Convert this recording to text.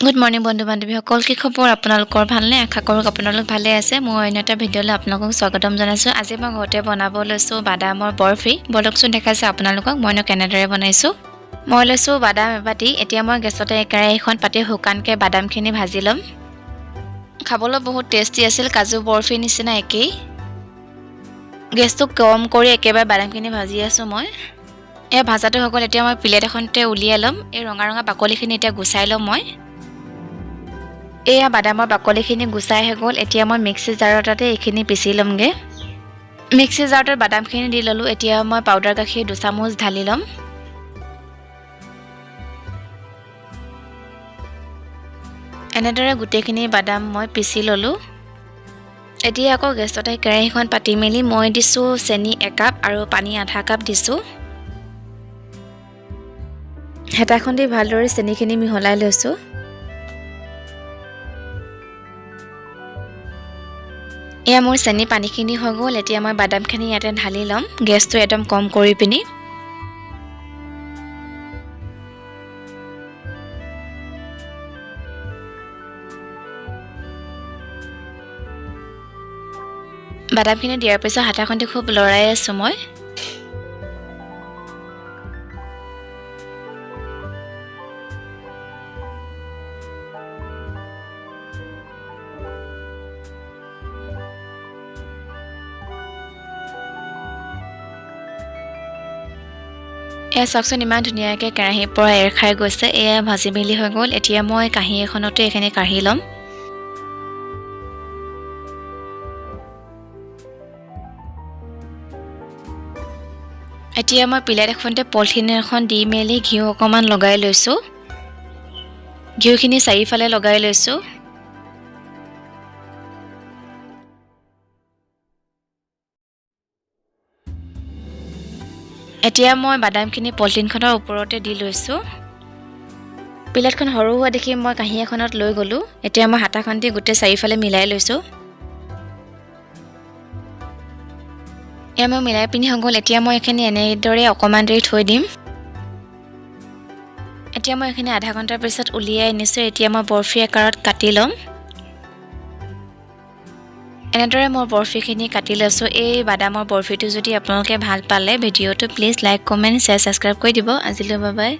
good morning বন্ধু বান্ধৱীসকল কি খবৰ আপোনালোকৰ ভালনে আশা কৰোঁ আপোনালোক ভালে আছে মই অন্য এটা ভিডিঅ'লৈ আপোনালোকক স্বাগতম জনাইছোঁ আজি মই ঘৰতে বনাব লৈছোঁ বাদামৰ বৰফি বলকচোন দেখাইছোঁ আপোনালোকক মইনো কেনেদৰে বনাইছোঁ মই লৈছোঁ বাদাম এবাটি এতিয়া মই গেছতে কেৰাহীখন পাতি শুকানকৈ বাদামখিনি ভাজি ল'ম খাবলৈ বহুত টেষ্টি আছিল কাজু বৰফি নিচিনা একেই গেছটো কম কৰি একেবাৰে বাদামখিনি ভাজি আছোঁ মই এই ভাজাটো হৈ গ'ল এতিয়া মই প্লেট এখনতে উলিয়াই ল'ম এই ৰঙা ৰঙা বাকলিখিনি এতিয়া গুচাই ল'ম মই এয়া বাদামৰ বাকলিখিনি গুচাই হৈ গ'ল এতিয়া মই মিক্সি জাৰতে এইখিনি পিচি ল'মগে মিক্সি জাৰটোত বাদামখিনি দি ল'লোঁ এতিয়া মই পাউডাৰ গাখীৰ 2 চামুচ ঢালি ল'ম এনেদৰে গোটেইখিনি বাদাম মই পিচি ল'লোঁ এতিয়া আকৌ গেছতে কেৰাহীখন পাতি মেলি মই দিছোঁ চেনি 1 কাপ আৰু পানী আধা কাপ দিছোঁ হেতাখন দি ভালদৰে চেনিখিনি মিহলাই লৈছোঁ এয়া মোৰ চেনি পানীখিনি হৈ গ'ল এতিয়া মই বাদামখিনি ইয়াতে ঢালি ল'ম গেছটো একদম কম কৰি পিনি বাদামখিনি দিয়াৰ পিছত হাতাখন দি খুব লৰাই আছোঁ মই এয়া চাওকচোন ইমান ধুনীয়াকৈ কেৰাহীৰ পৰা এৰ খাই গৈছে এয়া ভাজি মেলি হৈ গ'ল এতিয়া মই কাঁহী এখনতে এইখিনি কাঢ়ি ল'ম এতিয়া মই প্লেট এখনতে পলিথিন এখন দি মেলি ঘিউ অকণমান লগাই লৈছোঁ ঘিউখিনি চাৰিওফালে লগাই লৈছোঁ এতিয়া মই বাদামখিনি পলিথিনখনৰ ওপৰতে দি লৈছোঁ প্লেটখন সৰু হোৱা দেখি মই কাঁহী এখনত লৈ গ'লোঁ এতিয়া মই হাতাখন দি গোটেই চাৰিওফালে মিলাই লৈছোঁ এয়া মই মিলাই পিনি হৈ গ'ল এতিয়া মই এইখিনি এনেদৰে অকণমান দেৰি থৈ দিম এতিয়া মই এইখিনি আধা ঘণ্টাৰ পিছত উলিয়াই আনিছোঁ এতিয়া মই বৰফি আকাৰত কাটি ল'ম এনেদৰে মই বৰফিখিনি কাটি লৈছোঁ এই বাদামৰ বৰফিটো যদি আপোনালোকে ভাল পালে ভিডিঅ'টো please like comment share subscribe কৰি দিব আজিলৈ বাই বাই